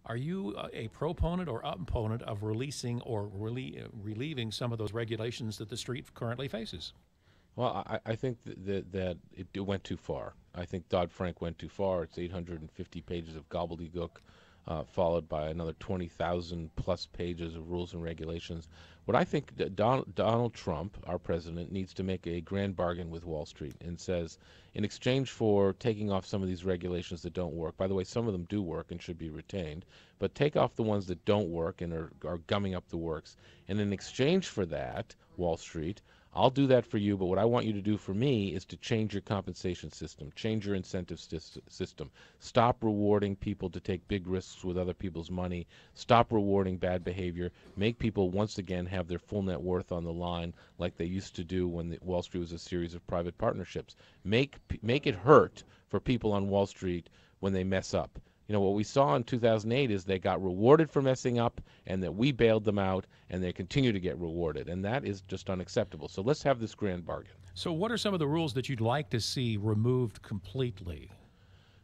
Are you a proponent or opponent of releasing or relieving some of those regulations that the street currently faces? Well, I think that it went too far. I think Dodd-Frank went too far. It's 850 pages of gobbledygook, followed by another 20,000 plus pages of rules and regulations. What I think that Donald Trump, our president, needs to make a grand bargain with Wall Street and says, in exchange for taking off some of these regulations that don't work, by the way, some of them do work and should be retained, but take off the ones that don't work and are gumming up the works. And in exchange for that, Wall Street, I'll do that for you, but what I want you to do for me is to change your compensation system, change your incentive system. Stop rewarding people to take big risks with other people's money. Stop rewarding bad behavior. Make people once again have their full net worth on the line like they used to do when Wall Street was a series of private partnerships. Make it hurt for people on Wall Street when they mess up. You know, what we saw in 2008 is they got rewarded for messing up and that we bailed them out and they continue to get rewarded. And that is just unacceptable. So let's have this grand bargain. So, what are some of the rules that you'd like to see removed completely?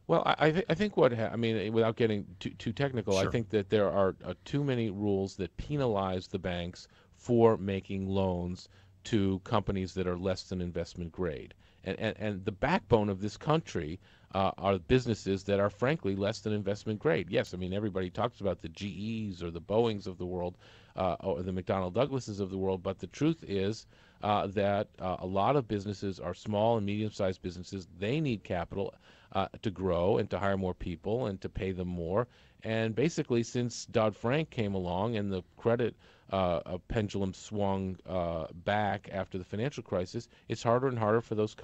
Well, I think I mean, without getting too technical, Sure. I think that there are too many rules that penalize the banks for making loans to companies that are less than investment grade. And the backbone of this country are businesses that are frankly less than investment grade. Yes, I mean, everybody talks about the GEs or the Boeings of the world or the McDonnell Douglases of the world, but the truth is that a lot of businesses are small and medium-sized businesses. They need capital to grow and to hire more people and to pay them more. And basically, since Dodd-Frank came along and the credit pendulum swung back after the financial crisis, it's harder and harder for those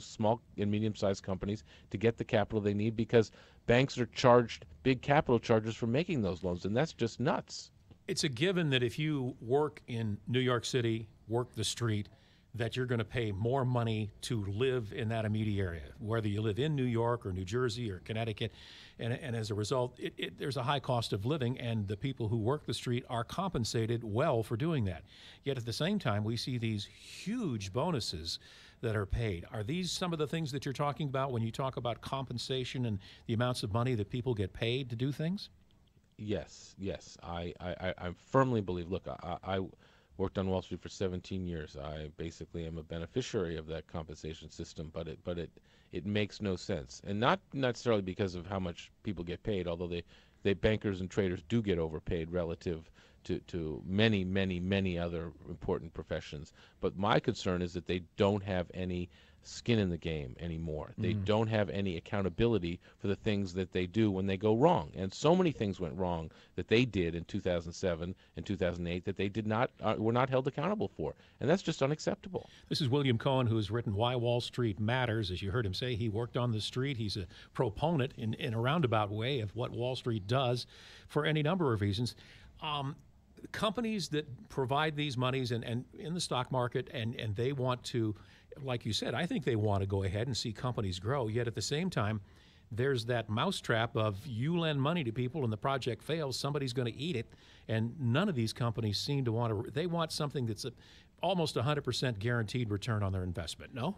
small and medium-sized companies to get the capital they need because banks are charged big capital charges for making those loans, and that's just nuts. It's a given that if you work in New York City, work the street, that you're going to pay more money to live in that immediate area, whether you live in New York or New Jersey or Connecticut. And as a result, there's a high cost of living, and the people who work the street are compensated well for doing that. Yet at the same time, we see these huge bonuses that are paid. Are these some of the things that you're talking about when you talk about compensation and the amounts of money that people get paid to do things? Yes, yes. I firmly believe, look, I worked on Wall Street for 17 years. I basically am a beneficiary of that compensation system, but it makes no sense. And not necessarily because of how much people get paid, although they bankers and traders do get overpaid relative to many other important professions. But my concern is that they don't have any skin in the game anymore. They don't have any accountability for the things that they do when they go wrong. And so many things went wrong that they did in 2007 and 2008 that they were not held accountable for. And that's just unacceptable. This is William Cohen, who has written Why Wall Street Matters. As you heard him say, he worked on the street. He's a proponent in a roundabout way of what Wall Street does for any number of reasons. Companies that provide these monies and in the stock market, and they want to, like you said, I think they want to go ahead and see companies grow. Yet at the same time, there's that mousetrap of you lend money to people and the project fails, somebody's going to eat it. And none of these companies seem to want to, they want something that's almost 100% guaranteed return on their investment, no?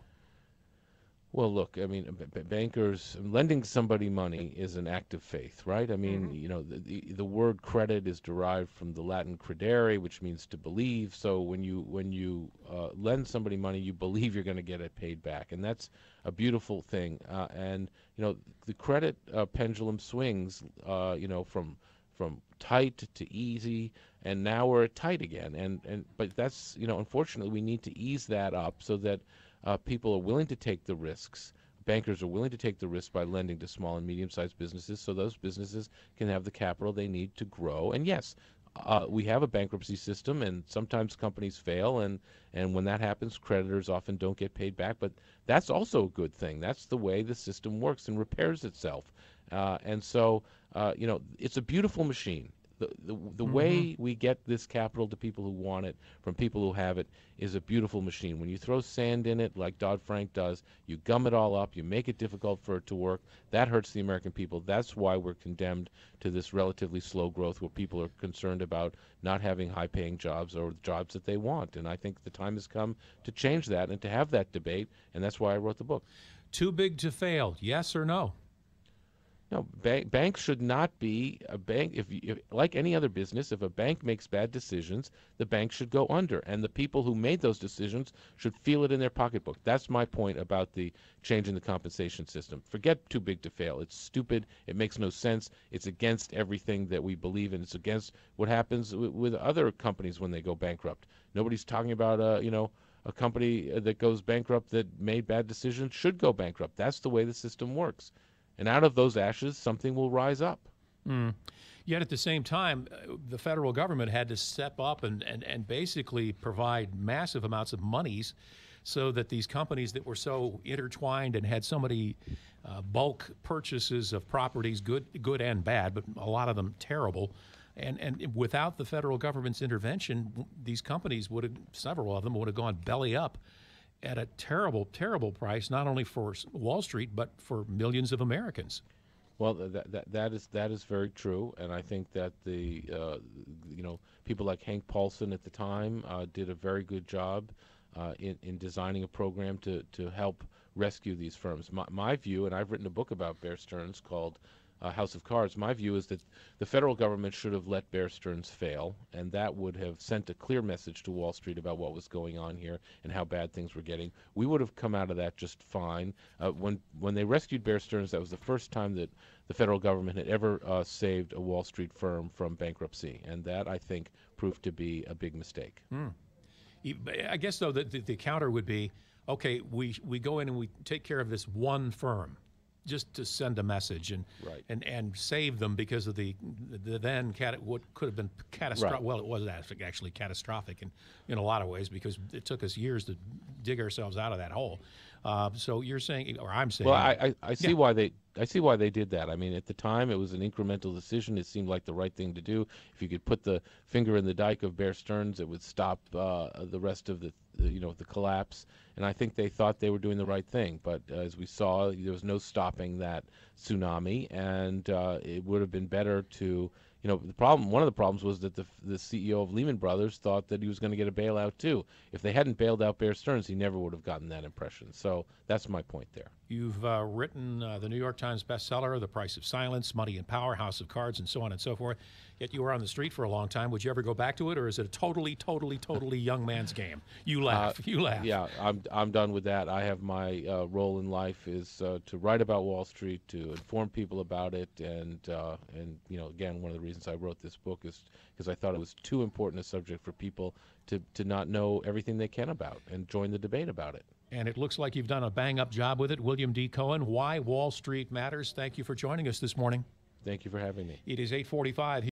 Well, look, I mean, bankers lending somebody money is an act of faith, right? I mean, you know, the word credit is derived from the Latin credere, which means to believe. So when you lend somebody money, you believe you're going to get it paid back, and that's a beautiful thing. And you know, the credit pendulum swings, you know, from tight to easy, and now we're at tight again. But that's, you know, unfortunately, we need to ease that up so that people are willing to take the risks. Bankers are willing to take the risk by lending to small and medium-sized businesses so those businesses can have the capital they need to grow. And yes, we have a bankruptcy system, and sometimes companies fail, and when that happens, creditors often don't get paid back. But that's also a good thing. That's the way the system works and repairs itself. And so, you know, it's a beautiful machine. The way we get this capital to people who want it from people who have it is a beautiful machine. When you throw sand in it like Dodd-Frank does, you gum it all up, you make it difficult for it to work, that hurts the American people. That's why we're condemned to this relatively slow growth where people are concerned about not having high-paying jobs or jobs that they want. And I think the time has come to change that and to have that debate, and that's why I wrote the book. Too big to fail, yes or no? No, banks should not be a bank. If like any other business, if a bank makes bad decisions, the bank should go under, and the people who made those decisions should feel it in their pocketbook. That's my point about the change in the compensation system. Forget too big to fail. It's stupid. It makes no sense. It's against everything that we believe in. It's against what happens with other companies when they go bankrupt. Nobody's talking about a company that goes bankrupt that made bad decisions should go bankrupt. That's the way the system works. And out of those ashes, something will rise up. Yet at the same time, the federal government had to step up and basically provide massive amounts of monies so that these companies that were so intertwined and had so many bulk purchases of properties, good and bad, but a lot of them terrible. And without the federal government's intervention, these companies several of them would have gone belly up at a terrible, terrible price, not only for Wall Street, but for millions of Americans. Well, that is very true, and I think that the people like Hank Paulson at the time did a very good job in designing a program to help rescue these firms. My view, and I've written a book about Bear Stearns called House of Cards. My view is that the federal government should have let Bear Stearns fail, and that would have sent a clear message to Wall Street about what was going on here and how bad things were getting. We would have come out of that just fine. When they rescued Bear Stearns, that was the first time that the federal government had ever saved a Wall Street firm from bankruptcy, and that, I think, proved to be a big mistake. I guess, though, the counter would be, okay, we go in and we take care of this one firm, just to send a message and save them because of the then what could have been catastrophic. Right. Well, it was actually catastrophic in a lot of ways because it took us years to dig ourselves out of that hole. So you're saying, or I'm saying, well, I see why they did that. I mean, at the time, it was an incremental decision. It seemed like the right thing to do. If you could put the finger in the dike of Bear Stearns, it would stop the rest of the collapse. And I think they thought they were doing the right thing. But as we saw, there was no stopping that tsunami, and it would have been better to. One of the problems was that the CEO of Lehman Brothers thought that he was going to get a bailout too. If they hadn't bailed out Bear Stearns, he never would have gotten that impression. So that's my point there. You've written the New York Times bestseller, The Price of Silence, Money and Power, House of Cards, and so on and so forth. Yet you were on the street for a long time. Would you ever go back to it, or is it a totally young man's game? You laugh. You laugh. Yeah, I'm done with that. I have my role in life is to write about Wall Street, to inform people about it, and again, one of the reasons I wrote this book is because I thought it was too important a subject for people to not know everything they can about and join the debate about it. And it looks like you've done a bang-up job with it. William D. Cohen, Why Wall Street Matters. Thank you for joining us this morning. Thank you for having me. It is 8:45.